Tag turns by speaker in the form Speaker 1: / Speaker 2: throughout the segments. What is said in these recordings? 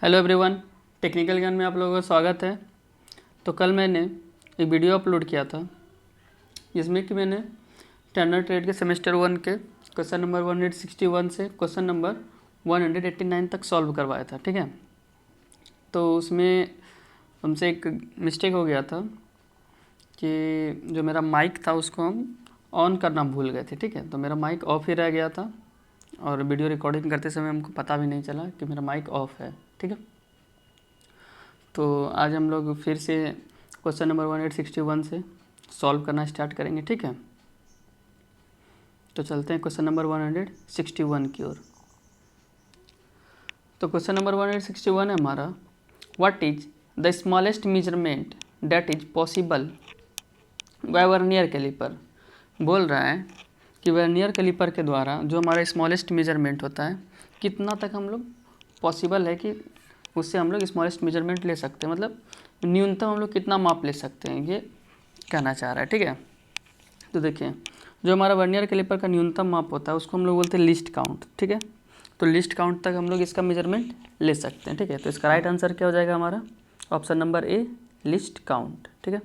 Speaker 1: Hello everyone, technical ज्ञान में आप लोगों का स्वागत है। तो कल मैंने एक वीडियो अपलोड किया था जिसमें कि मैंने टर्नर ट्रेड के सेमेस्टर 1 के क्वेश्चन नंबर 161 से क्वेश्चन नंबर 189 तक सॉल्व करवाया था। ठीक है, तो उसमें हमसे एक मिस्टेक हो गया था कि जो मेरा माइक था उसको हम ऑन करना भूल गए थे। ठीक है, तो मेरा माइक ऑफ ही रह गया था और वीडियो रिकॉर्डिंग करते समय हमको पता भी नहीं चला कि मेरा माइक ऑफ है। ठीक है, तो आज हम लोग फिर से क्वेश्चन नंबर 161 से सॉल्व करना स्टार्ट करेंगे। ठीक है, तो चलते हैं क्वेश्चन नंबर 161 की ओर। तो क्वेश्चन नंबर 161 है हमारा, what is the smallest measurement that is possible by vernier caliper. बोल रहा है कि वर्नियर कैलिपर के द्वारा जो हमारा स्मॉलेस्ट मेजरमेंट होता है कितना तक हम लोग पॉसिबल है कि उससे हम लोग स्मॉलेस्ट मेजरमेंट ले सकते हैं, मतलब न्यूनतम हम लोग कितना माप ले सकते हैं, ये कहना चाह रहा है। ठीक है, तो देखिए जो हमारा वर्नियर कैलिपर का न्यूनतम माप होता है उसको हम लोग बोलते हैं लिस्ट काउंट। ठीक है, तो लिस्ट काउंट तक हम लोग इसका मेजरमेंट ले सकते हैं। ठीक है, तो इसका राइट आंसर क्या हो जाएगा हमारा, ऑप्शन नंबर ए, लिस्ट काउंट। ठीक है,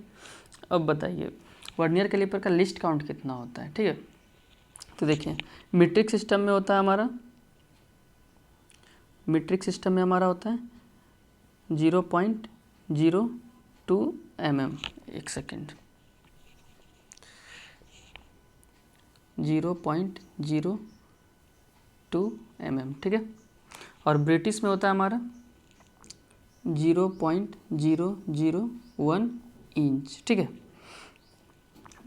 Speaker 1: अब बताइए वर्नियर कैलिपर का लिस्ट काउंट कितना होता है। ठीक है, तो देखिए मीट्रिक सिस्टम में होता है हमारा, मीट्रिक सिस्टम में हमारा होता है 0.02 mm। एक सेकेंड, 0.02 mm। ठीक है, और ब्रिटिश में होता है हमारा 0.001 इंच। ठीक है,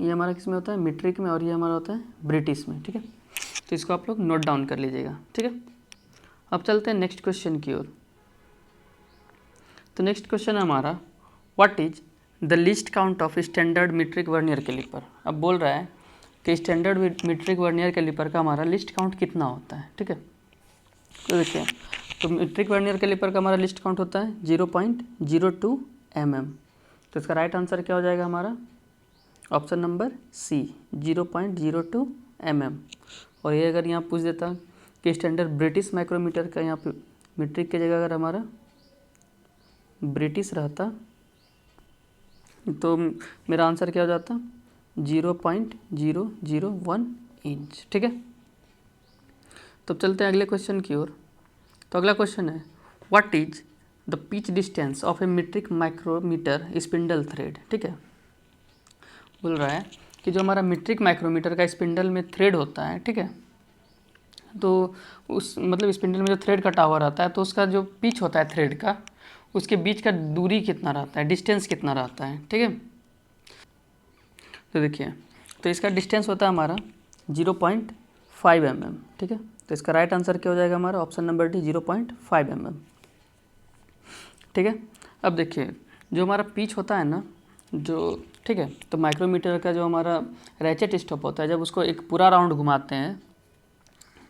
Speaker 1: ये हमारा किस में होता है, मीट्रिक में, और ये हमारा होता है ब्रिटिश में। ठीक है, तो इसको आप लोग नोट डाउन कर लीजिएगा। ठीक है, अब चलते हैं नेक्स्ट क्वेश्चन की ओर। तो नेक्स्ट क्वेश्चन है हमारा, what is the least count of standard metric vernier caliper. अब बोल रहा है कि स्टैंडर्ड मीट्रिक वर्नियर कैलिपर का हमारा लिस्ट काउंट कितना होता है। ठीक है, तो देखिए तो मीट्रिक वर्नियर कैलिपर का हमारा लिस्ट काउंट होता है 0.02 mm। तो इसका राइट आंसर क्या हो जाएगा हमारा, ऑप्शन नंबर सी, 0.02 mm। और ये अगर यहाँ पूछ देता कि स्टैंडर्ड ब्रिटिश माइक्रोमीटर का, यहाँ पे मीट्रिक की जगह अगर हमारा ब्रिटिश रहता तो मेरा आंसर क्या हो जाता, 0.001 इंच। ठीक है, तो चलते हैं अगले क्वेश्चन की ओर। तो अगला क्वेश्चन है, what is the pitch distance of a metric micrometer spindle thread. ठीक है, बोल रहा है कि जो हमारा मीट्रिक माइक्रोमीटर का स्पिंडल में थ्रेड होता है, ठीक है, तो उस मतलब स्पिंडल में जो थ्रेड कटा हुआ रहता है तो उसका जो पिच होता है थ्रेड का, उसके बीच का दूरी कितना रहता है, डिस्टेंस कितना रहता है। ठीक है, तो देखिए तो इसका डिस्टेंस होता है हमारा 0.5 mm। ठीक है, तो इसका राइट आंसर क्या हो जाएगा हमारा, ऑप्शन नंबर डी, 0.5 mm। ठीक है, अब देखिए जो हमारा पिच होता है ना, जो ठीक है, तो माइक्रोमीटर का जो हमारा रैचेट स्टॉप होता है, जब उसको एक पूरा राउंड घुमाते हैं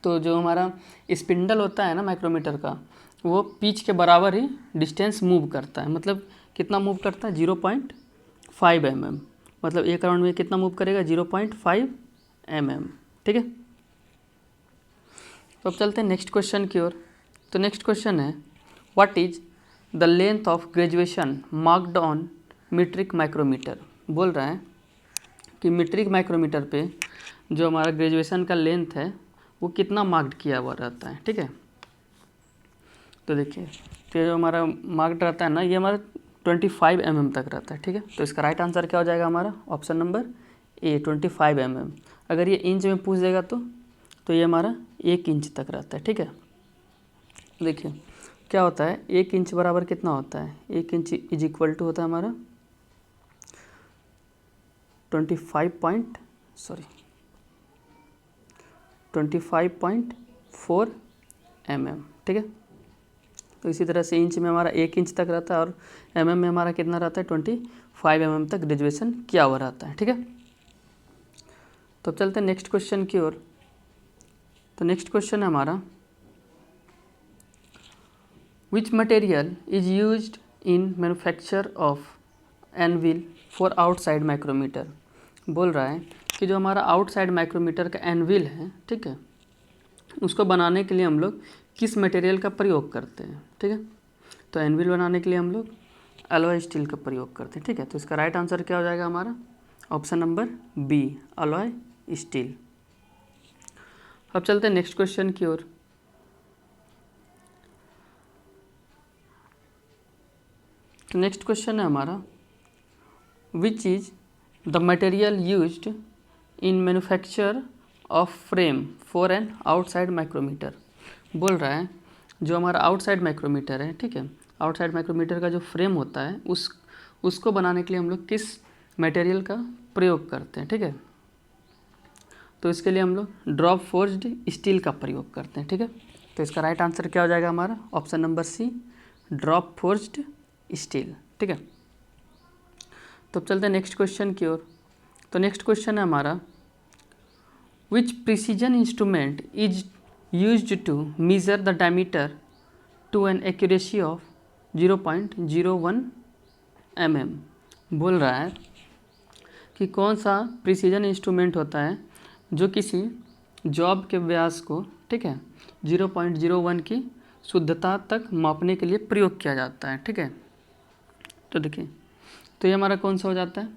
Speaker 1: तो जो हमारा स्पिंडल होता है ना माइक्रोमीटर का, वो पिच के बराबर ही डिस्टेंस मूव करता है। मतलब कितना मूव करता है, 0.5 mm। मतलब एक राउंड में कितना मूव करेगा, 0.5 mm। ठीक है, तो अब चलते हैं नेक्स्ट क्वेश्चन की ओर। तो नेक्स्ट क्वेश्चन है, what is the length of graduation marked on metric micrometer. बोल रहा है कि मीट्रिक माइक्रोमीटर पे जो हमारा ग्रेजुएशन का लेंथ है वो कितना मार्क्ड किया हुआ रहता है। ठीक है, तो देखिए तो जो हमारा मार्क्ड रहता है ना, ये हमारा 25 mm तक रहता है। ठीक है, तो इसका राइट आंसर क्या हो जाएगा हमारा, ऑप्शन नंबर ए, 25 mm। अगर ये इंच में पूछ देगा तो ये हमारा 1 इंच तक रहता है। ठीक है, देखिए क्या होता है, 1 इंच बराबर कितना होता है, 1 इंच इज इक्वल टू होता है हमारा 25.4 mm। ठीक है, तो इसी तरह से इंच में हमारा 1 इंच तक रहता है और mm में हमारा कितना रहता है, 25 mm तक ग्रेजुएशन किया हुआ रहता है। ठीक है, तो चलते हैं नेक्स्ट क्वेश्चन की ओर। तो नेक्स्ट क्वेश्चन है हमारा, which material is used in manufacture of anvil for outside micrometer. बोल रहा है कि जो हमारा आउटसाइड माइक्रोमीटर का एनविल है, ठीक है, उसको बनाने के लिए हम लोग किस मटेरियल का प्रयोग करते हैं। ठीक है, तो एनविल बनाने के लिए हम लोग अलॉय स्टील का प्रयोग करते हैं, ठीक है। तो इसका राइट आंसर क्या हो जाएगा हमारा, option number B, alloy steel. अब चलते हैं नेक्स्ट क्वेश्चन की ओर। तो नेक्स्ट क्वेश्चन है हमारा, which is the material used in manufacture of frame for an outside micrometer. बोल रहा है जो हमारा आउटसाइड माइक्रोमीटर है, ठीक है, आउटसाइड माइक्रोमीटर का जो फ्रेम होता है उसको बनाने के लिए हम लोग किस मटेरियल का प्रयोग करते हैं, ठीक है। तो इसके लिए हम लोग ड्रॉप फोर्ज्ड स्टील का प्रयोग करते हैं, ठीक है। तो इसका राइट आंसर क्या हो जाएगा हमारा, option number C, drop forged steel, ठीक है। तो अब चलते हैं नेक्स्ट क्वेश्चन की ओर। तो नेक्स्ट क्वेश्चन है हमारा, which precision instrument is used to measure the diameter to an accuracy of 0.01 mm। बोल रहा है कि कौन सा प्रिसीजन इंस्ट्रूमेंट होता है जो किसी जॉब के व्यास को, ठीक है, 0.01 की शुद्धता तक मापने के लिए प्रयोग किया जाता है, ठीक है। तो देखिए, तो ये हमारा कौन सा हो जाता है,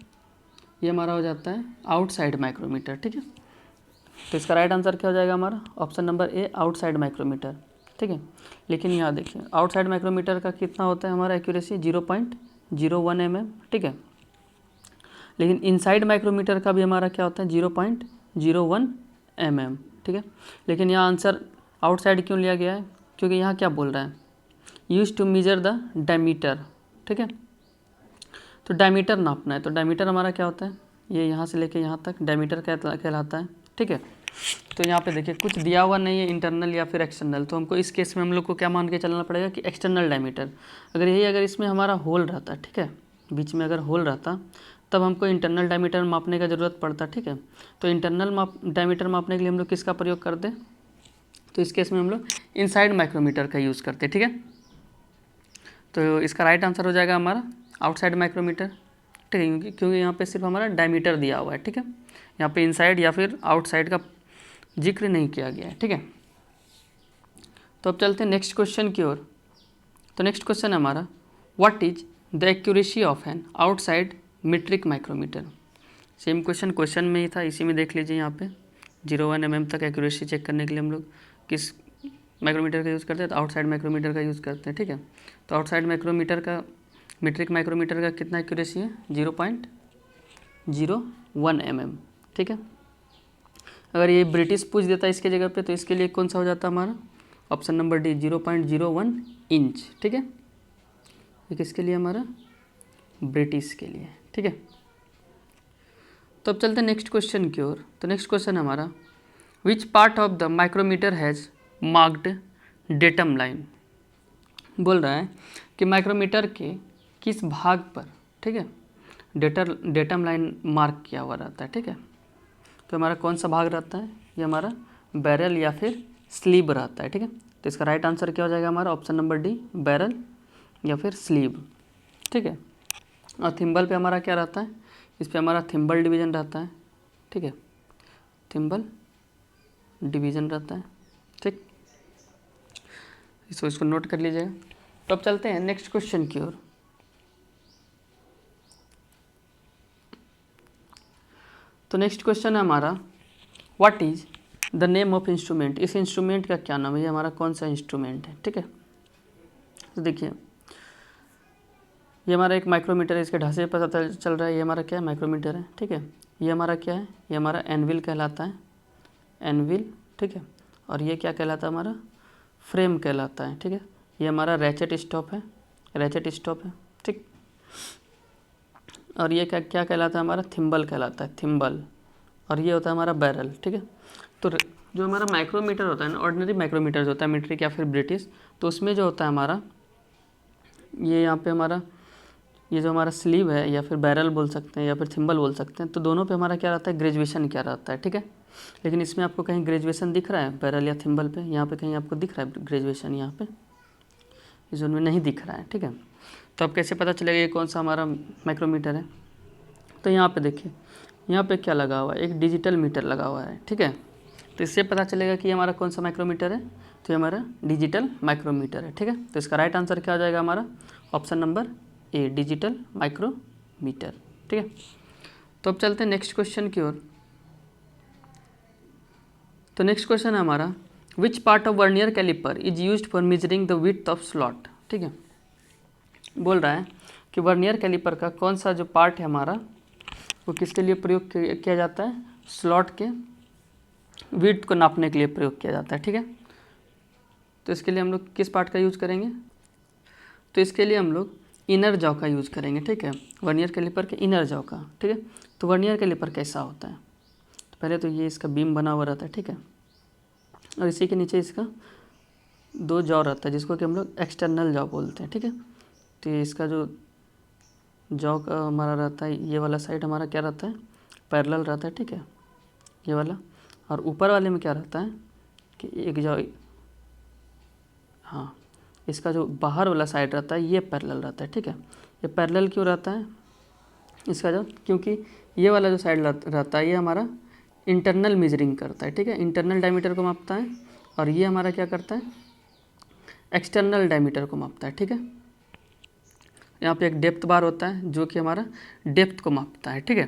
Speaker 1: ये हमारा हो जाता है आउटसाइड माइक्रोमीटर, ठीक है। तो इसका राइट आंसर क्या हो जाएगा हमारा, option number A, outside micrometer, ठीक है। लेकिन यहाँ देखिए, आउटसाइड माइक्रोमीटर का कितना होता है हमारा एक्यूरेसी, 0.01 mm, ठीक है। लेकिन इनसाइड माइक्रोमीटर का भी हमारा क्या होता है, 0.01 mm, ठीक है। लेकिन यहाँ आंसर आउटसाइड क्यों लिया गया है, क्योंकि यहाँ क्या बोल रहा है, use to measure the diameter, ठीक है। तो डायमीटर नापना है, तो डायमीटर हमारा क्या होता है, ये यहाँ से लेके यहाँ तक डायमीटर कहलाता है, ठीक है। तो यहाँ पे देखिए कुछ दिया हुआ नहीं है इंटरनल या फिर एक्सटर्नल, तो हमको इस केस में हम लोग को क्या मान के चलना पड़ेगा कि एक्सटर्नल डायमीटर। अगर इसमें हमारा होल रहता, ठीक है, बीच में अगर होल रहता तब हमको इंटरनल डायमीटर मापने का ज़रूरत पड़ता, ठीक है। तो इंटरनल डायमीटर मापने के लिए हम लोग किसका प्रयोग करते हैं, तो इस केस में हम लोग इनसाइड माइक्रोमीटर का यूज़ करते हैं, ठीक है। तो इसका राइट आंसर हो जाएगा हमारा आउटसाइड माइक्रोमीटर, ठीक है, क्योंकि यहाँ पे सिर्फ हमारा डायमीटर दिया हुआ है, ठीक है। यहाँ पे इनसाइड या फिर आउटसाइड का जिक्र नहीं किया गया है, ठीक है। तो अब चलते हैं नेक्स्ट क्वेश्चन की ओर। तो नेक्स्ट क्वेश्चन है हमारा, what is the accuracy of an outside metric micrometer. Same question में ही था, इसी में देख लीजिए, यहाँ पे 0.1 mm तक एक्यूरेसी चेक करने के लिए हम लोग किस माइक्रोमीटर का यूज़ करते हैं, तो आउटसाइड माइक्रोमीटर का यूज़ करते हैं, ठीक है। तो आउटसाइड माइक्रोमीटर का, मीट्रिक माइक्रोमीटर का कितना एक्यूरेसी है, 0.01 mm, ठीक है। अगर ये ब्रिटिश पूछ देता है इसके जगह पे, तो इसके लिए कौन सा हो जाता है हमारा, ऑप्शन नंबर डी, 0.01 इंच, ठीक है। ये किसके लिए हमारा, ब्रिटिश के लिए, ठीक है। तो अब चलते हैं नेक्स्ट क्वेश्चन की ओर। तो नेक्स्ट क्वेश्चन है हमारा, which part of the micrometer has marked datum line. बोल रहा है कि माइक्रोमीटर के किस भाग पर, ठीक है, डेटम लाइन मार्क किया हुआ रहता है, ठीक है। तो हमारा कौन सा भाग रहता है, ये हमारा बैरल या फिर स्लीव रहता है, ठीक है। तो इसका राइट आंसर क्या हो जाएगा हमारा, ऑप्शन नंबर डी, बैरल या फिर स्लीव, ठीक है। और थिम्बल पे हमारा क्या रहता है, इस पर हमारा थिम्बल डिवीज़न रहता है, ठीक है, थिम्बल डिवीज़न रहता है, ठीक। इसको नोट कर लीजिएगा। तो अब चलते हैं नेक्स्ट क्वेश्चन की ओर। तो नेक्स्ट क्वेश्चन है हमारा, what is the name of instrument. इस इंस्ट्रूमेंट का क्या नाम है, ये हमारा कौन सा इंस्ट्रूमेंट है, ठीक है। तो देखिए, ये हमारा एक माइक्रोमीटर है, इसके ढांचे पर पता चल रहा है ये हमारा क्या है, माइक्रोमीटर है, ठीक है। ये हमारा क्या है, ये हमारा एनविल कहलाता है, एनविल, ठीक है। और ये क्या कहलाता है हमारा, फ्रेम कहलाता है, ठीक है। ये हमारा रैचेट स्टॉप है, रैचेट स्टॉप है, ठीक। और ये क्या कहलाता है हमारा, थिम्बल कहलाता है, थिम्बल। और ये होता है हमारा बैरल, ठीक है। तो जो हमारा माइक्रोमीटर होता है ना, ऑर्डिनरी माइक्रोमीटर जो होता है, मीट्रिक या फिर ब्रिटिश, तो उसमें जो होता है हमारा, ये यहाँ पे हमारा ये जो हमारा स्लीव है या फिर बैरल बोल सकते हैं या फिर थिम्बल बोल सकते हैं, तो दोनों पे हमारा क्या रहता है, ग्रेजुएशन क्या रहता है, ठीक है। लेकिन इसमें आपको कहीं ग्रेजुएशन दिख रहा है बैरल या थिम्बल पे, यहाँ पे कहीं आपको दिख रहा है ग्रेजुएशन, यहाँ पे इस जोन में नहीं दिख रहा है, ठीक है। तो अब कैसे पता चलेगा ये कौन सा हमारा माइक्रोमीटर है। तो यहाँ पे देखिए, यहाँ पे क्या लगा हुआ है, एक डिजिटल मीटर लगा हुआ है, ठीक है। तो इससे पता चलेगा कि हमारा कौन सा माइक्रोमीटर है, तो ये हमारा डिजिटल माइक्रोमीटर है, ठीक है। तो इसका राइट आंसर क्या हो जाएगा हमारा, option number A, digital micrometer, ठीक है। तो अब चलते हैं नेक्स्ट क्वेश्चन की ओर। तो नेक्स्ट क्वेश्चन है हमारा, which part of vernier caliper is used for measuring the width of slot, ठीक है। बोल रहा है कि वर्नियर कैलिपर का कौन सा जो पार्ट है हमारा वो किसके लिए प्रयोग किया जाता है, स्लॉट के विड्थ को नापने के लिए प्रयोग किया जाता है, ठीक है। तो इसके लिए हम लोग किस पार्ट का यूज़ करेंगे, तो इसके लिए हम लोग इनर जॉ का यूज़ करेंगे, ठीक है। वर्नियर कैलिपर के इनर जॉ का, ठीक है। तो वर्नियर कैलिपर कैसा होता है, तो पहले तो ये इसका बीम बना हुआ रहता है, ठीक है। और इसी के नीचे इसका 2 जॉ रहता है जिसको कि हम लोग एक्सटर्नल जॉ बोलते हैं, ठीक है। तो ये इसका जो जॉ का हमारा रहता है, ये वाला साइड हमारा क्या रहता है, पैरेलल रहता है, ठीक है, ये वाला। और ऊपर वाले में क्या रहता है कि एक जॉ, हाँ, इसका जो बाहर वाला साइड रहता है ये पैरेलल रहता है, ठीक है। ये पैरेलल क्यों रहता है इसका जो, क्योंकि ये वाला जो साइड रहता है ये हमारा इंटरनल मेजरिंग करता है, ठीक है, इंटरनल डायमीटर को मापता है। और ये हमारा क्या करता है, एक्सटर्नल डायमीटर को मापता है, ठीक है। यहाँ पे एक डेप्थ बार होता है जो कि हमारा डेप्थ को मापता है, ठीक है।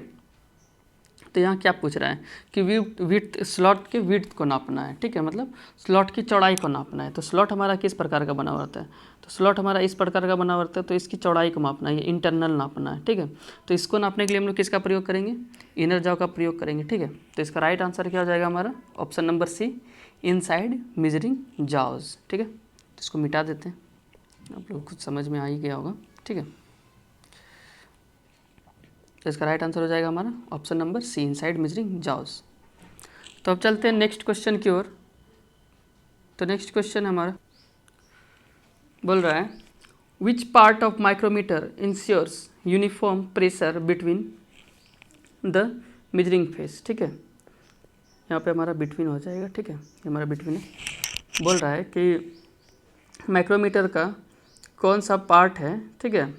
Speaker 1: तो यहाँ क्या पूछ रहा है कि विड्थ, स्लॉट के विड्थ को नापना है, ठीक है, मतलब स्लॉट की चौड़ाई को नापना है। तो स्लॉट हमारा किस प्रकार का बना हुआ रहता है, तो स्लॉट हमारा इस प्रकार का बना हुआ रहता है, तो इसकी चौड़ाई को मापना है, ये इंटरनल नापना है, ठीक है। तो इसको नापने के लिए हम लोग किसका प्रयोग करेंगे, इनर जॉ का प्रयोग करेंगे, ठीक है। तो इसका राइट आंसर क्या हो जाएगा हमारा, option number C, inside measuring jaws, ठीक है। तो इसको मिटा देते हैं, आप लोग कुछ समझ में आ ही गया होगा, ठीक है। तो इसका राइट आंसर हो जाएगा हमारा option number C, inside measuring jaws. तो अब चलते हैं नेक्स्ट क्वेश्चन की ओर। तो नेक्स्ट क्वेश्चन हमारा बोल रहा है, which part of micrometer ensures uniform pressure between the measuring face, ठीक है। यहाँ पे हमारा बिटवीन हो जाएगा, ठीक है, ये हमारा बिटवीन है। बोल रहा है कि माइक्रोमीटर का कौन सा पार्ट है, ठीक है,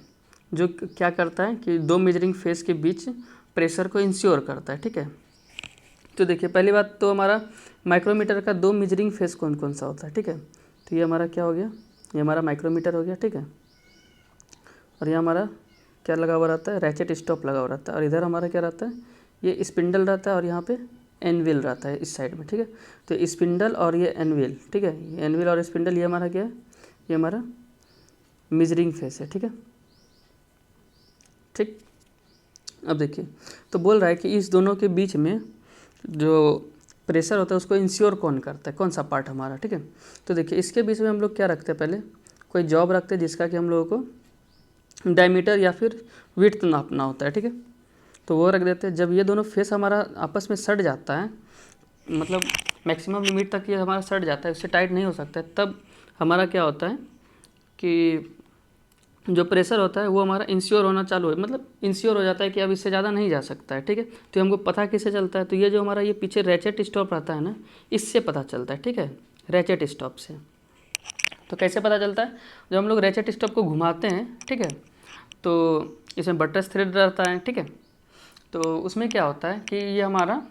Speaker 1: जो क्या करता है कि 2 मेजरिंग फेस के बीच प्रेशर को इंश्योर करता है, ठीक है। तो देखिए पहली बात तो हमारा माइक्रोमीटर का 2 मेजरिंग फेस कौन कौन सा होता है, ठीक है। तो ये हमारा क्या हो गया, ये हमारा माइक्रोमीटर हो गया, ठीक है। और ये हमारा क्या लगा हुआ रहता है, रैचेट स्टॉप लगा हुआ रहता है। और इधर हमारा क्या रहता है, ये स्पिंडल रहता है और यहाँ पे एनविल रहता है इस साइड में, ठीक है। तो स्पिंडल और ये एनविल, ठीक है, ये एनविल और स्पिंडल, ये हमारा क्या है, ये हमारा मेजरिंग फेस है, ठीक है, ठीक। अब देखिए तो बोल रहा है कि इस दोनों के बीच में जो प्रेशर होता है उसको इंश्योर कौन करता है, कौन सा पार्ट हमारा, ठीक है। तो देखिए इसके बीच में हम लोग क्या रखते हैं, पहले कोई जॉब रखते हैं जिसका कि हम लोगों को डायमीटर या फिर विड्थ नापना होता है, ठीक है। तो वो रख देते हैं। जब ये दोनों फेस हमारा आपस में सट जाता है, मतलब मैक्सिमम लिमिट तक ये हमारा सट जाता है, उससे टाइट नहीं हो सकता है, तब हमारा क्या होता है कि जो प्रेशर होता है वो हमारा इंश्योर होना चालू है, मतलब इंश्योर हो जाता है कि अब इससे ज़्यादा नहीं जा सकता है, ठीक है। तो हमको पता किससे चलता है, तो ये जो हमारा ये पीछे रैचेट स्टॉप रहता है ना, इससे पता चलता है, ठीक है, रैचेट स्टॉप से। तो कैसे पता चलता है, जब हम लोग रैचेट स्टॉप को घुमाते हैं, ठीक है, तो इसमें बटरस थ्रेड रहता है, ठीक है। तो उसमें क्या होता है कि ये हमारा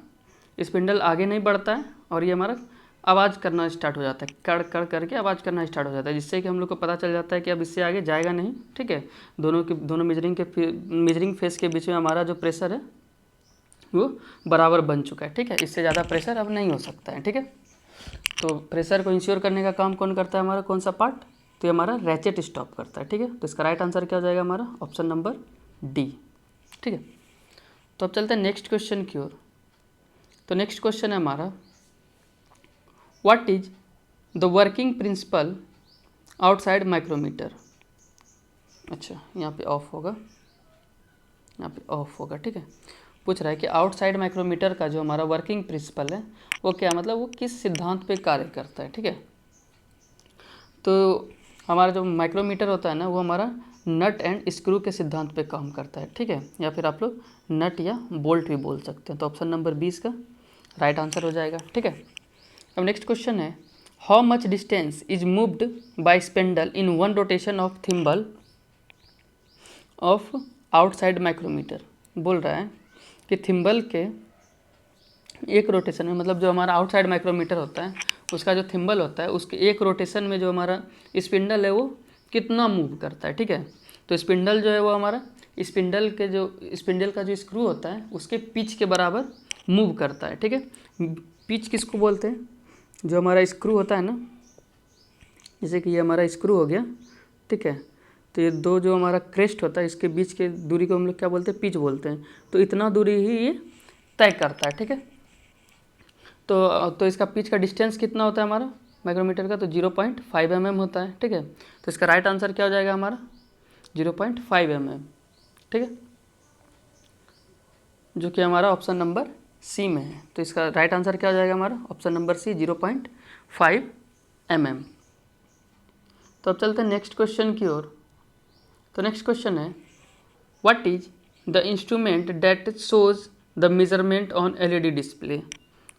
Speaker 1: स्पिंडल आगे नहीं बढ़ता है और ये हमारा आवाज़ करना स्टार्ट हो जाता है, कड़ कड़ करके आवाज़ करना स्टार्ट हो जाता है, जिससे कि हम लोग को पता चल जाता है कि अब इससे आगे जाएगा नहीं, ठीक है। दोनों मेजरिंग फेस के बीच में हमारा जो प्रेशर है वो बराबर बन चुका है, ठीक है, इससे ज़्यादा प्रेशर अब नहीं हो सकता है, ठीक है। तो प्रेशर को इंश्योर करने का काम कौन करता है, हमारा कौन सा पार्ट, तो ये हमारा रैचेट स्टॉप करता है, ठीक है। तो इसका राइट आंसर क्या हो जाएगा हमारा, ऑप्शन नंबर डी, ठीक है। तो अब चलते हैं नेक्स्ट क्वेश्चन की ओर। तो नेक्स्ट क्वेश्चन है हमारा, what is the working principle outside micrometer. अच्छा यहाँ पे ऑफ होगा, यहाँ पे ऑफ होगा, ठीक है। पूछ रहा है कि आउटसाइड माइक्रोमीटर का जो हमारा वर्किंग प्रिंसिपल है वो क्या, मतलब वो किस सिद्धांत पे कार्य करता है, ठीक है। तो हमारा जो माइक्रोमीटर होता है ना वो हमारा नट एंड स्क्रू के सिद्धांत पे काम करता है, ठीक है, या फिर आप लोग नट या बोल्ट भी बोल सकते हैं। तो ऑप्शन नंबर 20 का राइट आंसर हो जाएगा, ठीक है। अब नेक्स्ट क्वेश्चन है, how much distance is moved by spindle in one rotation of thimble of outside micrometer. बोल रहा है कि थिम्बल के एक रोटेशन में, मतलब जो हमारा आउटसाइड माइक्रोमीटर होता है उसका जो थिम्बल होता है उसके एक रोटेशन में जो हमारा स्पिंडल है वो कितना मूव करता है, ठीक है। तो स्पिंडल जो है वो हमारा स्पिंडल का जो स्क्रू होता है उसके पिच के बराबर मूव करता है, ठीक है। पिच किसको बोलते हैं? जो हमारा स्क्रू होता है ना, जैसे कि ये हमारा स्क्रू हो गया, ठीक है। तो ये दो जो हमारा क्रेस्ट होता है इसके बीच के दूरी को हम लोग क्या बोलते हैं? पिच बोलते हैं। तो इतना दूरी ही ये तय करता है, ठीक है। तो इसका पिच का डिस्टेंस कितना होता है हमारा माइक्रोमीटर का? तो 0.5 mm होता है, ठीक है। तो इसका राइट आंसर क्या हो जाएगा हमारा? 0.5 mm, ठीक है, जो कि हमारा ऑप्शन नंबर सी में है। तो इसका राइट आंसर क्या हो जाएगा हमारा? Option number C, 0.5 mm। तो अब चलते हैं नेक्स्ट क्वेश्चन की ओर। तो नेक्स्ट क्वेश्चन है, what is the instrument that shows the measurement on LED display.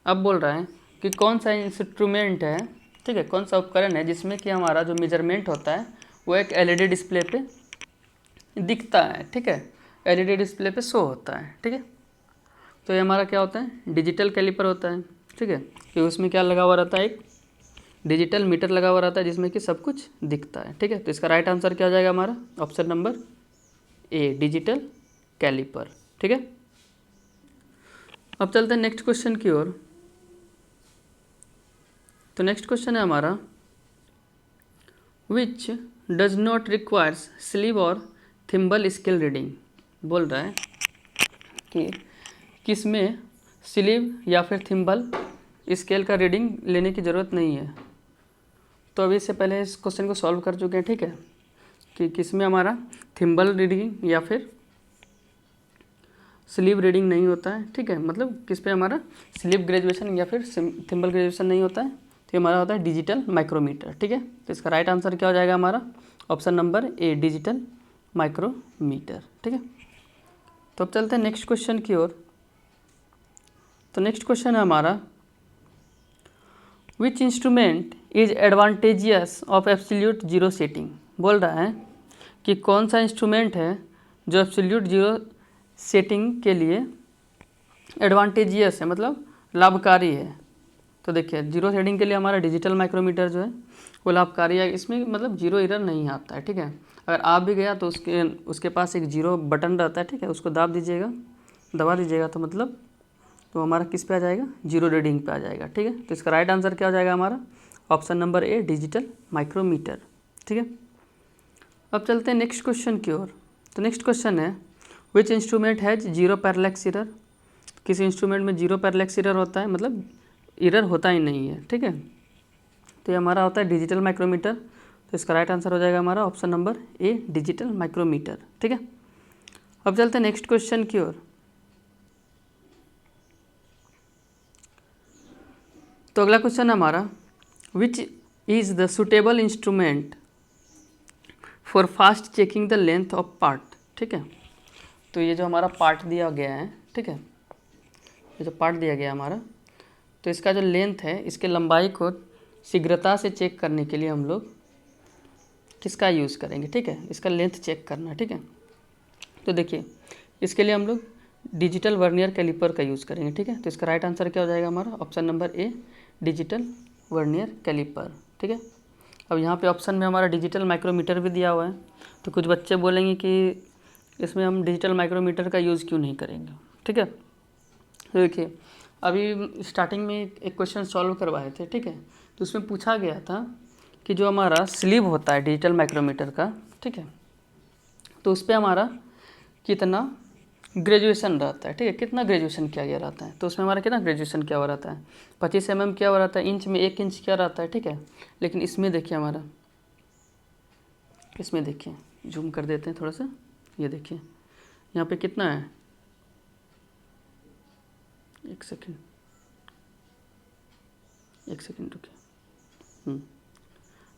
Speaker 1: अब बोल रहा है कि कौन सा इंस्ट्रूमेंट है, ठीक है, कौन सा उपकरण है जिसमें कि हमारा जो मेजरमेंट होता है वो एक एलईडी डिस्प्ले पे दिखता है, ठीक है, एलईडी डिस्प्ले पे शो होता है, ठीक है। तो ये हमारा क्या होता है? डिजिटल कैलिपर होता है, ठीक है, कि उसमें क्या लगा हुआ रहता है? एक डिजिटल मीटर लगा हुआ रहता है जिसमें कि सब कुछ दिखता है, ठीक है। तो इसका राइट आंसर क्या हो जाएगा हमारा? Option number A, digital caliper, ठीक है। अब चलते हैं नेक्स्ट क्वेश्चन की ओर। तो नेक्स्ट क्वेश्चन है हमारा, which does not requires sleeve और थिम्बल स्केल रीडिंग। बोल रहा है कि किसमें स्लीव या फिर थिम्बल स्केल का रीडिंग लेने की ज़रूरत नहीं है। तो अभी इससे पहले इस क्वेश्चन को सॉल्व कर चुके हैं, ठीक है, कि किसमें हमारा थिम्बल रीडिंग या फिर स्लीव रीडिंग नहीं होता है, ठीक है, मतलब किस पे हमारा स्लीव ग्रेजुएशन या फिर थिम्बल ग्रेजुएशन नहीं होता है। तो ये हमारा होता है डिजिटल माइक्रोमीटर, ठीक है। तो इसका राइट आंसर क्या हो जाएगा हमारा? Option number A, digital micrometer, ठीक है। तो अब चलते हैं नेक्स्ट क्वेश्चन की ओर। तो नेक्स्ट क्वेश्चन है हमारा, which instrument is advantageous of absolute zero setting. बोल रहा है कि कौन सा इंस्ट्रूमेंट है जो एब्सोल्यूट जीरो सेटिंग के लिए एडवांटेजियस है, मतलब लाभकारी है। तो देखिए, जीरो सेटिंग के लिए हमारा डिजिटल माइक्रोमीटर जो है वो लाभकारी है। इसमें मतलब जीरो एरर नहीं आता है, ठीक है। अगर आप भी गया तो उसके पास एक जीरो बटन रहता है, ठीक है, उसको दबा दीजिएगा तो मतलब तो हमारा किस पे आ जाएगा? जीरो रीडिंग पे आ जाएगा, ठीक है। तो इसका राइट आंसर क्या हो जाएगा हमारा? Option number A, digital micrometer, ठीक है। अब चलते हैं नेक्स्ट क्वेश्चन की ओर। तो नेक्स्ट क्वेश्चन है, which instrument has zero parallax error. किसी इंस्ट्रूमेंट में जीरो पैरेलैक्स एरर होता है, मतलब एरर होता ही नहीं है, ठीक है। तो ये हमारा होता है डिजिटल माइक्रोमीटर। तो इसका राइट आंसर हो जाएगा हमारा option number A, digital micrometer, ठीक है। अब चलते हैं नेक्स्ट क्वेश्चन की ओर। तो अगला क्वेश्चन है हमारा, which is the suitable instrument for fast checking the length of part, ठीक है। तो ये जो हमारा पार्ट दिया गया है, ठीक है, ये जो पार्ट दिया गया है हमारा, तो इसका जो लेंथ है, इसके लंबाई को शीघ्रता से चेक करने के लिए हम लोग किसका यूज़ करेंगे, ठीक है, इसका लेंथ चेक करना, ठीक है। तो देखिए, इसके लिए हम लोग डिजिटल वर्नियर कैलिपर का यूज़ करेंगे, ठीक है। तो इसका राइट आंसर क्या हो जाएगा हमारा? Option number A, digital vernier caliper, ठीक है। अब यहाँ पे ऑप्शन में हमारा डिजिटल माइक्रोमीटर भी दिया हुआ है। तो कुछ बच्चे बोलेंगे कि इसमें हम डिजिटल माइक्रोमीटर का यूज़ क्यों नहीं करेंगे, ठीक है। तो देखिए, अभी स्टार्टिंग में एक क्वेश्चन सॉल्व करवाए थे, ठीक है। तो उसमें पूछा गया था कि जो हमारा स्लीव होता है डिजिटल माइक्रोमीटर का, ठीक है, तो उस पर हमारा कितना ग्रेजुएशन रहता है, ठीक है, कितना ग्रेजुएशन किया गया रहता है। तो उसमें हमारा कितना ग्रेजुएशन किया हुआ रहता है? 25 mm किया हुआ रहता है, इंच में 1 इंच क्या रहता है, ठीक है। लेकिन इसमें देखिए हमारा, इसमें देखिए, जूम कर देते हैं थोड़ा सा, ये देखिए यहाँ पे कितना है, एक सेकेंड रुकिए।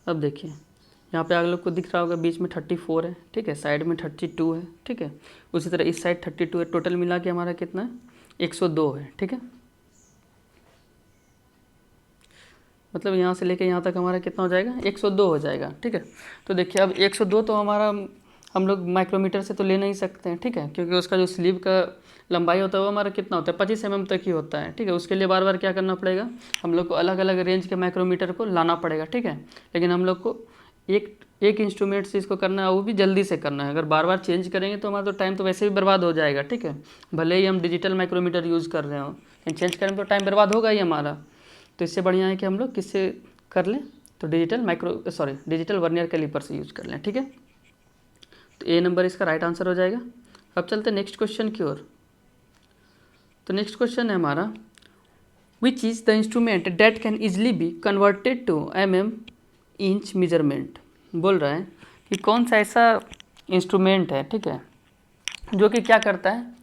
Speaker 1: अब देखिए, यहाँ पे आप लोग को दिख रहा होगा बीच में 34 है, ठीक है, साइड में 32 है, ठीक है, उसी तरह इस साइड 32 है। टोटल मिला के हमारा कितना है? 102 है, ठीक है। मतलब यहाँ से लेके यहाँ तक हमारा कितना हो जाएगा? 102 हो जाएगा, ठीक है। तो देखिए, अब 102 तो हमारा हम लोग माइक्रोमीटर से तो ले नहीं सकते हैं, ठीक है, क्योंकि उसका जो स्लीव का लंबाई होता है वो हमारा कितना होता है 25 mm तक ही होता है, ठीक है। उसके लिए बार बार क्या करना पड़ेगा, हम लोग को अलग अलग रेंज के माइक्रोमीटर को लाना पड़ेगा, ठीक है। लेकिन हम लोग को एक इंस्ट्रूमेंट से इसको करना है, वो भी जल्दी से करना है। अगर बार बार चेंज करेंगे तो हमारा तो टाइम तो वैसे भी बर्बाद हो जाएगा, ठीक है। भले ही हम डिजिटल माइक्रोमीटर यूज़ कर रहे हो, लेकिन चेंज करें तो टाइम बर्बाद होगा ही हमारा। तो इससे बढ़िया है कि हम लोग किससे कर लें, तो डिजिटल वर्नियर कैलिपर से यूज़ कर लें, ठीक है। तो ए नंबर इसका राइट आंसर हो जाएगा। अब चलते हैं नेक्स्ट क्वेश्चन की ओर। तो नेक्स्ट क्वेश्चन है हमारा, which is the instrument that can easily be converted to inch measurement. बोल रहा है कि कौन सा ऐसा इंस्ट्रूमेंट है, ठीक है, जो कि क्या करता है,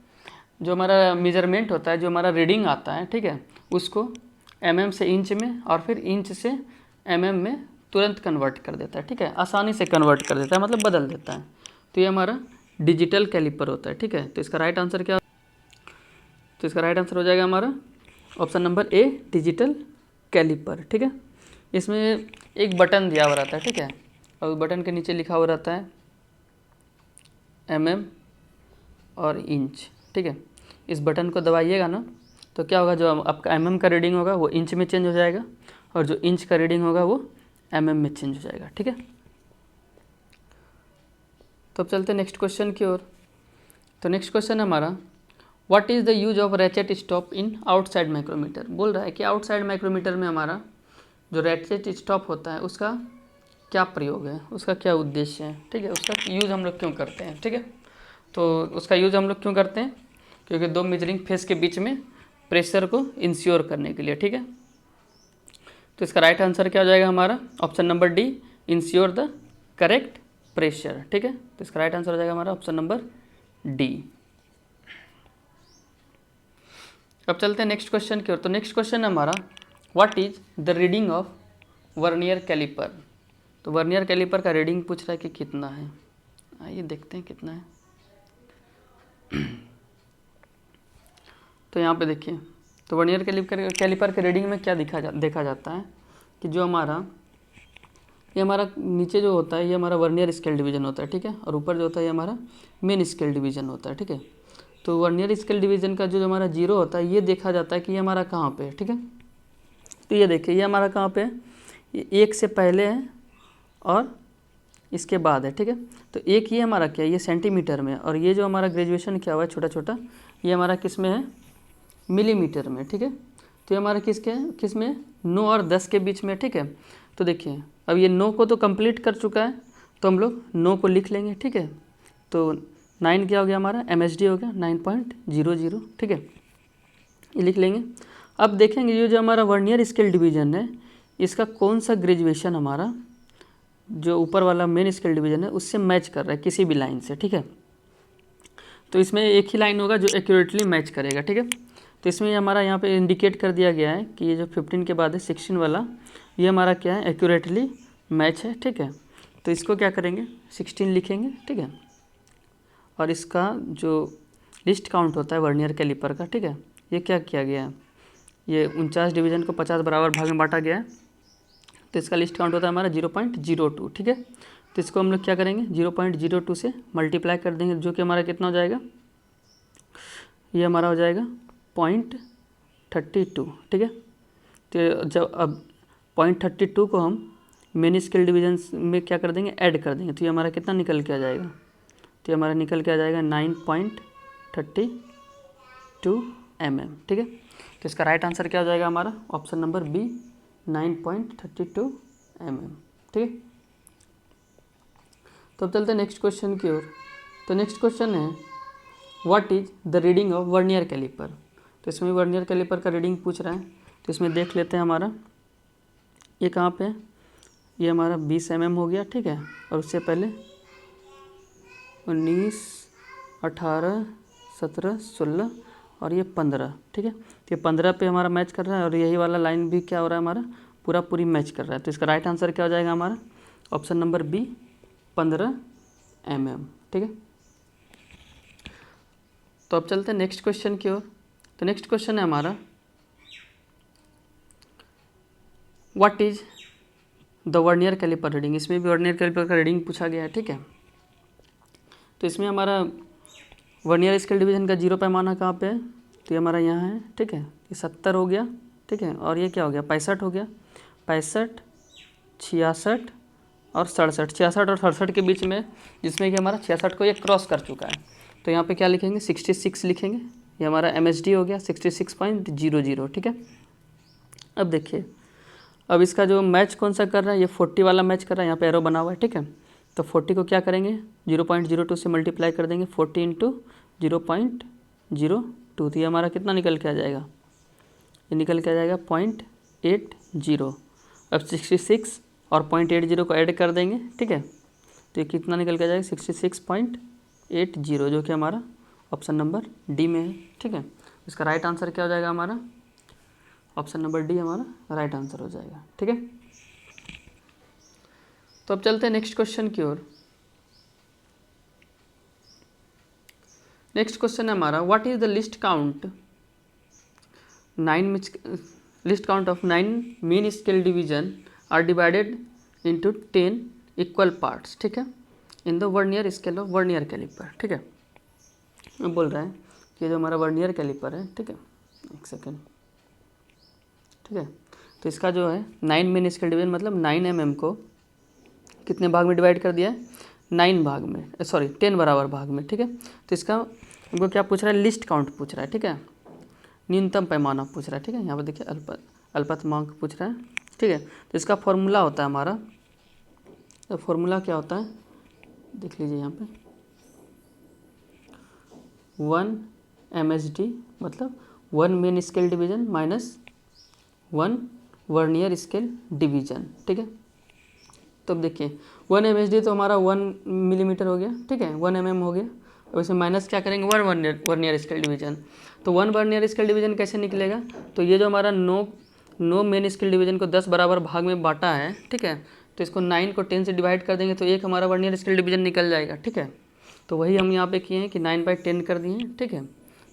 Speaker 1: जो हमारा मेजरमेंट होता है, जो हमारा रीडिंग आता है, ठीक है, उसको से इंच में और फिर इंच से में तुरंत कन्वर्ट कर देता है, ठीक है, आसानी से कन्वर्ट कर देता है, मतलब बदल देता है। तो ये हमारा डिजिटल कैलिपर होता है, ठीक है। तो इसका राइट आंसर क्या, तो इसका राइट आंसर हो जाएगा हमारा option number A, digital caliper, ठीक है। इसमें एक बटन दिया हुआ रहता है, ठीक है, और उस बटन के नीचे लिखा हुआ रहता है और इंच, ठीक है। इस बटन को दबाइएगा ना तो क्या होगा, जो आपका का रीडिंग होगा वो इंच में चेंज हो जाएगा, और जो इंच का रीडिंग होगा वो में चेंज हो जाएगा, ठीक है। तो अब चलते हैं नेक्स्ट क्वेश्चन की ओर। तो नेक्स्ट क्वेश्चन है हमारा, what is the use of ratchet stop in outside micrometer. बोल रहा है कि आउटसाइड माइक्रोमीटर में हमारा जो रैचेट स्टॉप होता है उसका क्या प्रयोग है, उसका क्या उद्देश्य है, ठीक है, उसका यूज़ हम लोग क्यों करते हैं, ठीक है। तो उसका यूज़ हम लोग क्यों करते हैं, क्योंकि दो मेजरिंग फेस के बीच में प्रेशर को इंश्योर करने के लिए, ठीक है। तो इसका राइट आंसर क्या हो जाएगा हमारा option number D, ensure the correct pressure, ठीक है। तो इसका राइट आंसर हो जाएगा हमारा ऑप्शन नंबर डी। अब चलते हैं नेक्स्ट क्वेश्चन की ओर। तो नेक्स्ट क्वेश्चन है हमारा, what is the reading of vernier caliper. तो वर्नियर कैलिपर का रीडिंग पूछ रहा है कि कितना है, आइए देखते हैं कितना है। तो यहाँ पे देखिए, तो वर्नियर कैलिपर के रीडिंग में क्या देखा जाता है कि जो ये हमारा नीचे जो होता है ये हमारा वर्नियर स्केल डिवीजन होता है, ठीक है, और ऊपर जो होता है ये हमारा मेन स्केल डिवीजन होता है, ठीक है। तो वर्नियर स्केल डिवीजन का जो हमारा जीरो होता है ये देखा जाता है कि ये हमारा कहाँ पे है, ठीक है। तो ये देखिए ये हमारा कहाँ पे है, ये एक से पहले है और इसके बाद है, ठीक है। तो एक ये हमारा क्या है, ये सेंटीमीटर में, और ये जो हमारा ग्रेजुएशन क्या हुआ है छोटा छोटा, ये हमारा किस में है, मिलीमीटर में, ठीक है। तो ये हमारा किस में 9 और 10 के बीच में, ठीक है। तो देखिए अब ये 9 को तो कंप्लीट कर चुका है, तो हम लोग 9 को लिख लेंगे, ठीक है। तो 9 क्या हो गया हमारा, MSD हो गया 9.00, ठीक है, ये लिख लेंगे। अब देखेंगे ये जो हमारा वर्नियर स्केल डिवीजन है इसका कौन सा ग्रेजुएशन हमारा जो ऊपर वाला मेन स्केल डिवीजन है उससे मैच कर रहा है किसी भी लाइन से, ठीक है। तो इसमें एक ही लाइन होगा जो एक्यूरेटली मैच करेगा, ठीक है। तो इसमें हमारा यहाँ पे इंडिकेट कर दिया गया है कि ये जो 15 के बाद है 16 वाला, ये हमारा क्या है, एक्यूरेटली मैच है, ठीक है। तो इसको क्या करेंगे 16 लिखेंगे, ठीक है। और इसका जो लिस्ट काउंट होता है वर्नियर कैलिपर का, ठीक है, ये क्या किया गया है, ये 49 डिवीज़न को 50 बराबर भाग में बांटा गया है। तो इसका लिस्ट काउंट होता है हमारा 0.02, ठीक है। तो इसको हम लोग क्या करेंगे 0.02 से मल्टीप्लाई कर देंगे, जो कि हमारा कितना हो जाएगा, ये हमारा हो जाएगा 0.32, ठीक है। तो जब अब 0.32 को हम मेन स्केल डिवीजन में क्या कर देंगे, ऐड कर देंगे, तो ये हमारा कितना निकल के आ जाएगा, तो ये हमारा निकल के आ जाएगा 9.32 mm, ठीक है। तो इसका राइट आंसर क्या हो जाएगा हमारा ऑप्शन नंबर बी, 9.32 mm, ठीक है। तो अब चलते हैं नेक्स्ट क्वेश्चन की ओर। तो नेक्स्ट क्वेश्चन है, what is the reading of vernier caliper. तो इसमें वर्नियर कैलिपर का रीडिंग पूछ रहा है, तो इसमें देख लेते हैं हमारा ये कहाँ पे है, ये हमारा 20 mm हो गया, ठीक है। और उससे पहले 19, 18, 17, 16 और ये 15, ठीक है। तो ये 15 पे हमारा मैच कर रहा है, और यही वाला लाइन भी क्या हो रहा है हमारा पूरी मैच कर रहा है। तो इसका राइट आंसर क्या हो जाएगा हमारा ऑप्शन नंबर बी, 15 mm, ठीक है। तो अब चलते हैं नेक्स्ट क्वेश्चन की ओर। तो नेक्स्ट क्वेश्चन है हमारा, what is the vernier caliper reading. इसमें भी वर्नियर कैलिपर का रीडिंग पूछा गया है, ठीक है। तो इसमें हमारा वर्नियर स्केल डिवीजन का 0 पैमाना कहाँ पे है, तो ये हमारा यहाँ है, ठीक है। ये 70 हो गया, ठीक है, और ये क्या हो गया 65 हो गया, 65, 66 और 67, 66 और 67 के बीच में, जिसमें कि हमारा 66 को ये क्रॉस कर चुका है, तो यहाँ पे क्या लिखेंगे 66 लिखेंगे। ये हमारा MSD हो गया 66.00, ठीक है। अब देखिए, अब इसका जो मैच कौन सा कर रहा है, ये 40 वाला मैच कर रहा है, यहाँ पे एरो बना हुआ है, ठीक है। तो 40 को क्या करेंगे 0.02 से मल्टीप्लाई कर देंगे, 40 इंटू 0.02, तो ये हमारा कितना निकल के आ जाएगा, ये निकल के आ जाएगा 0.80। अब 66 और 0.80 को ऐड कर देंगे, ठीक है, तो ये कितना निकल के आ जाएगा 66.80, जो कि हमारा ऑप्शन नंबर डी में है, ठीक है। इसका राइट आंसर क्या हो जाएगा हमारा, ऑप्शन नंबर डी हमारा राइट आंसर हो जाएगा, ठीक है। तो अब चलते हैं नेक्स्ट क्वेश्चन की ओर। नेक्स्ट क्वेश्चन है हमारा, what is the least count of 9 main scale division are divided into 10 equal parts, ठीक है, in the vernier scale of vernier caliper, ठीक है। अब बोल रहा है कि जो हमारा वर्नियर कैलिपर है, ठीक है, एक सेकेंड, ठीक है, तो इसका जो है 9 मीन स्केल डिवीजन मतलब 9 mm को कितने भाग में डिवाइड कर दिया है, 9 भाग में, सॉरी 10 बराबर भाग में, ठीक है। तो इसका हमको क्या पूछ रहा है, लिस्ट काउंट पूछ रहा है, ठीक है, न्यूनतम पैमाना पूछ रहा है, ठीक है। यहाँ पर देखिए अल्पतमांक पूछ रहा है, ठीक है। तो इसका फॉर्मूला होता है हमारा, तो फॉर्मूला क्या होता है देख लीजिए यहाँ पे, 1 MSD मतलब 1 mean scale division minus 1 vernier scale division, ठीक है। तो अब देखिए 1 MSD तो हमारा 1 मिलीमीटर हो गया, ठीक है, 1 mm हो गया। अब इसमें माइनस क्या करेंगे 1 वर्नियर स्केल डिवीजन, तो 1 वर्नियर स्केल डिवीजन कैसे निकलेगा, तो ये जो हमारा 9 मेन स्केल डिवीजन को 10 बराबर भाग में बांटा है, ठीक है, तो इसको 9 को 10 से डिवाइड कर देंगे तो एक हमारा वर्नियर स्केल डिवीजन निकल जाएगा, ठीक है। तो वही हम यहाँ पे किए हैं कि 9/10 कर दिए हैं, ठीक है।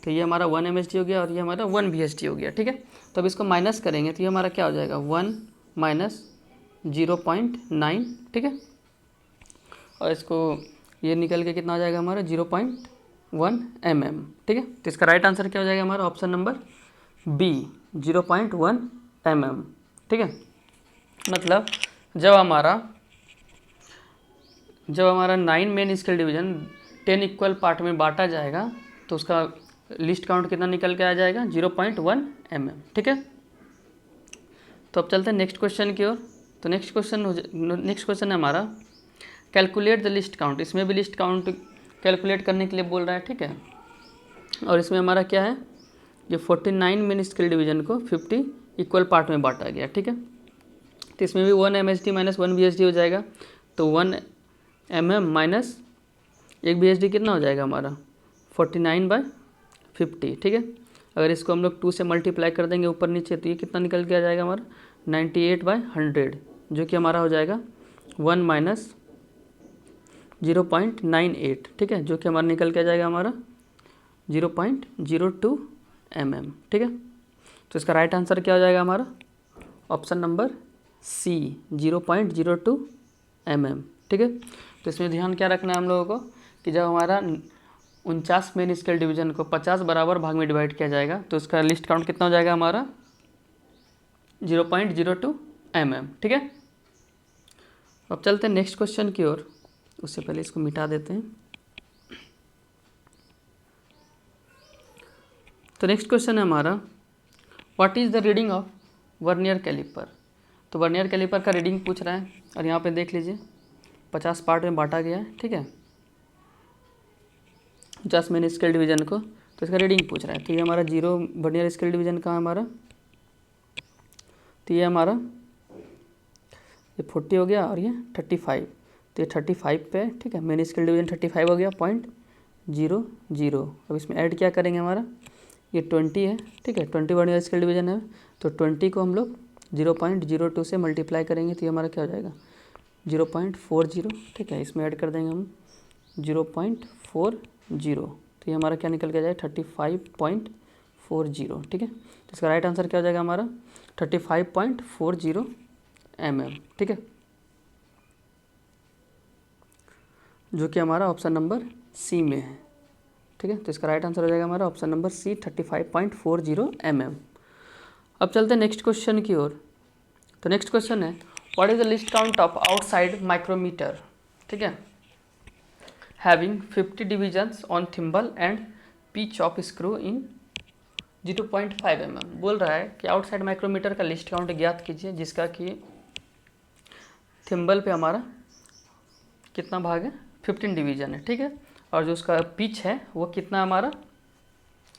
Speaker 1: तो ये हमारा 1 MSD हो गया और ये हमारा 1 VSD हो गया, ठीक है। तो अब इसको माइनस करेंगे तो ये हमारा क्या हो जाएगा 1 माइनस 0.9, ठीक है, और इसको ये निकल के कितना हो जाएगा हमारा 0.1 mm, ठीक है। तो इसका राइट आंसर क्या हो जाएगा हमारा ऑप्शन नंबर बी 0.1 mm, ठीक है। मतलब जब हमारा 9 main scale division 10 equal part में बांटा जाएगा तो उसका लिस्ट काउंट कितना निकल के आ जाएगा 0.1 mm, ठीक है। तो अब चलते हैं नेक्स्ट क्वेश्चन की ओर। तो नेक्स्ट क्वेश्चन है हमारा कैलकुलेट द लिस्ट काउंट। इसमें भी लिस्ट काउंट कैलकुलेट करने के लिए बोल रहा है, ठीक है। और इसमें हमारा क्या है, ये 49 मेन स्केल डिवीजन को 50 इक्वल पार्ट में बांटा गया, ठीक है। तो इसमें भी 1 MSD माइनस 1 VSD हो जाएगा, तो 1 mm माइनस 1 VSD कितना हो जाएगा हमारा 49/50, ठीक है। अगर इसको हम लोग 2 से मल्टीप्लाई कर देंगे ऊपर नीचे तो ये कितना निकल के आ जाएगा हमारा 98/100, जो कि हमारा हो जाएगा 1 माइनस 0.98, ठीक है, जो कि हमारा निकल के आ जाएगा हमारा 0.02 mm, ठीक है। तो इसका राइट आंसर क्या हो जाएगा हमारा ऑप्शन नंबर सी 0.02 mm, ठीक है। तो इसमें ध्यान क्या रखना है हम लोगों को कि जब हमारा 49 मेन स्केल डिवीजन को 50 बराबर भाग में डिवाइड किया जाएगा तो उसका लिस्ट काउंट कितना हो जाएगा हमारा 0.02 mm, ठीक है। अब चलते हैं नेक्स्ट क्वेश्चन की ओर, उससे पहले इसको मिटा देते हैं। तो नेक्स्ट क्वेश्चन है हमारा what is the reading of vernier caliper. तो वर्नियर कैलिपर का रीडिंग पूछ रहा है और यहाँ पे देख लीजिए 50 पार्ट में बांटा गया है, ठीक है, 50 मेन स्केल डिवीजन को, तो इसका रीडिंग पूछ रहा है। तो ये हमारा 0 वर्नियर स्केल डिवीजन कहाँ है हमारा, तो ये हमारा ये 40 हो गया और ये 35, तो ये 35 पे, ठीक है, मेन स्केल डिवीजन 35 हो गया 0.00। अब इसमें ऐड क्या करेंगे हमारा ये 20 है, ठीक है, 20 वर्नियर स्केल डिवीजन है, तो 20 को हम लोग 0.02 से मल्टीप्लाई करेंगे तो ये हमारा क्या हो जाएगा 0.40, ठीक है। इसमें ऐड कर देंगे हम 0.40, तो ये हमारा क्या निकल के जाए 35.40, ठीक है। तो इसका राइट आंसर क्या हो जाएगा हमारा 35.40 mm, ठीक है, जो कि हमारा ऑप्शन नंबर सी में है, ठीक है। तो इसका राइट आंसर हो जाएगा हमारा ऑप्शन नंबर सी 35.40 mm। अब चलते हैं नेक्स्ट क्वेश्चन की ओर। तो नेक्स्ट क्वेश्चन है what is the least count of outside micrometer, ठीक है, having 50 divisions on thimble and pitch of screw in 0.5 mm। बोल रहा है कि आउटसाइड माइक्रोमीटर का लिस्ट काउंट ज्ञात कीजिए जिसका कि थिम्बल पे हमारा कितना भाग है, 15 डिवीजन है, ठीक है, और जो उसका पिच है वो कितना हमारा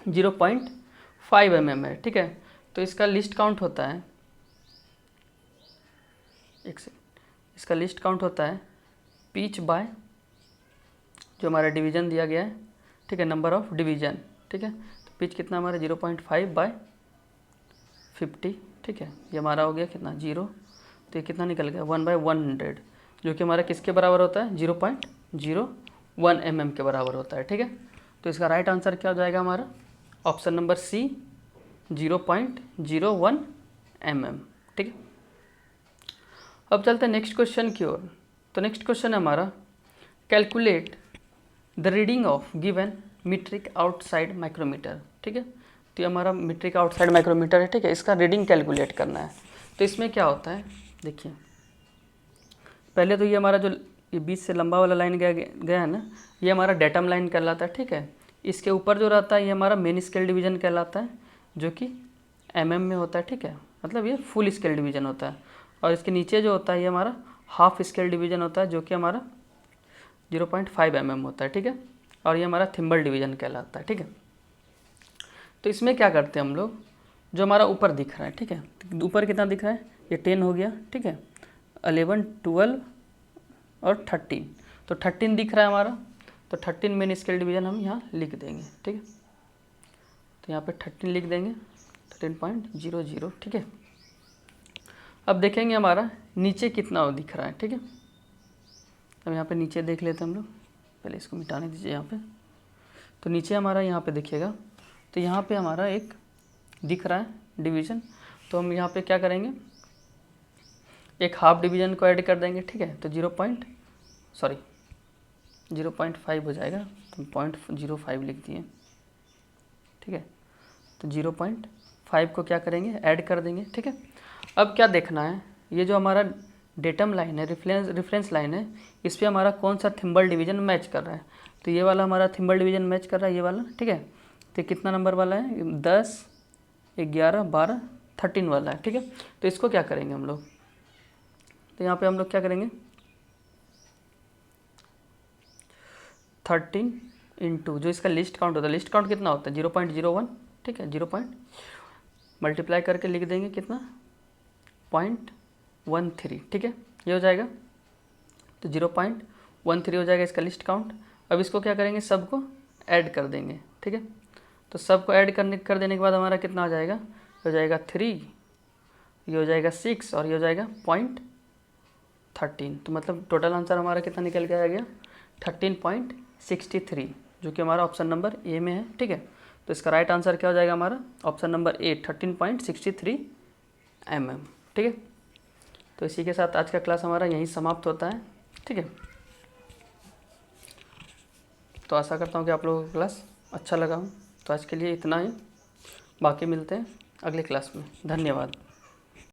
Speaker 1: 0.5 mm है, ठीक है। तो इसका लिस्ट काउंट होता है, एक सेकंड, इसका लिस्ट काउंट होता है पिच बाय जो हमारा डिवीजन दिया गया है, ठीक है, नंबर ऑफ डिवीजन, ठीक है। तो पिच कितना हमारा 0.5 बाय 50, ठीक है, ये हमारा हो गया कितना 0, तो ये कितना निकल गया 1/100, जो कि हमारा किसके बराबर होता है 0.01 mm के बराबर होता है, ठीक है। तो इसका राइट आंसर क्या हो जाएगा हमारा ऑप्शन नंबर सी 0.01 mm, ठीक है। अब चलते हैं नेक्स्ट क्वेश्चन की ओर। तो नेक्स्ट क्वेश्चन है हमारा calculate the reading of given metric outside micrometer, ठीक है। तो ये हमारा मीट्रिक आउटसाइड माइक्रोमीटर है, ठीक है, इसका रीडिंग कैलकुलेट करना है। तो इसमें क्या होता है देखिए, पहले तो ये हमारा जो ये बीच से लंबा वाला लाइन गया है ना, ये हमारा डेटम लाइन कहलाता है, ठीक है। इसके ऊपर जो रहता है ये हमारा मेन स्केल डिवीजन कहलाता है, जो कि mm में होता है, ठीक है, मतलब ये फुल स्केल डिवीजन होता है। और इसके नीचे जो होता है ये हमारा हाफ स्केल डिवीजन होता है, जो कि हमारा 0.5 mm होता है, ठीक है, और ये हमारा थिम्बल डिवीजन कहलाता है, ठीक है। तो इसमें क्या करते हैं हम लोग, जो हमारा ऊपर दिख रहा है, ठीक है, ऊपर कितना दिख रहा है, ये 10 हो गया, ठीक है, 11, 12 और 13, तो 13 दिख रहा है हमारा, तो 13 मेन स्केल डिवीजन हम यहाँ लिख देंगे, ठीक है। तो यहाँ पे 13 लिख देंगे, 13.00, ठीक है। अब देखेंगे हमारा नीचे कितना दिख रहा है, ठीक है। अब यहाँ पे नीचे देख लेते हैं हम लोग, पहले इसको मिटाने दीजिए यहाँ पे। तो नीचे हमारा यहाँ पे देखिएगा, तो यहाँ पे हमारा एक दिख रहा है डिवीज़न, तो हम यहाँ पे क्या करेंगे, एक हाफ डिवीज़न को ऐड कर देंगे, ठीक है। तो 0.5 हो जाएगा, तो 0.05 लिख दिए, ठीक है। तो 0.5 को क्या करेंगे, ऐड कर देंगे, ठीक है। अब क्या देखना है, ये जो हमारा डेटम लाइन है, रेफरेंस लाइन है, इस पर हमारा कौन सा थिम्बल डिवीजन मैच कर रहा है। तो ये वाला हमारा थिम्बल डिवीजन मैच कर रहा है, ये वाला, ठीक है। तो कितना नंबर वाला है, 10, 11, 12, 13 वाला है, ठीक है। तो इसको क्या करेंगे हम लोग, तो यहाँ पे हम लोग क्या करेंगे 13 इंटू जो इसका लिस्ट काउंट होता है, लिस्ट काउंट कितना होता है 0.01, ठीक है, 0. मल्टीप्लाई करके लिख देंगे कितना 0.13, ठीक है, ये हो जाएगा। तो 0.13 हो जाएगा इसका लिस्ट काउंट। अब इसको क्या करेंगे, सबको ऐड कर देंगे, ठीक है। तो सबको ऐड कर देने के बाद हमारा कितना हो जाएगा, हो जाएगा 3, ये हो जाएगा 6 और ये हो जाएगा 0.13। तो मतलब टोटल आंसर हमारा कितना निकल के आ गया 13.63, जो कि हमारा ऑप्शन नंबर ए में है, ठीक है। तो इसका राइट आंसर क्या हो जाएगा हमारा ऑप्शन नंबर ए 13.63 mm, ठीक है। तो इसी के साथ आज का क्लास हमारा यहीं समाप्त होता है, ठीक है। तो आशा करता हूँ कि आप लोगों को क्लास अच्छा लगा हो। तो आज के लिए इतना ही, बाकी मिलते हैं अगले क्लास में। धन्यवाद।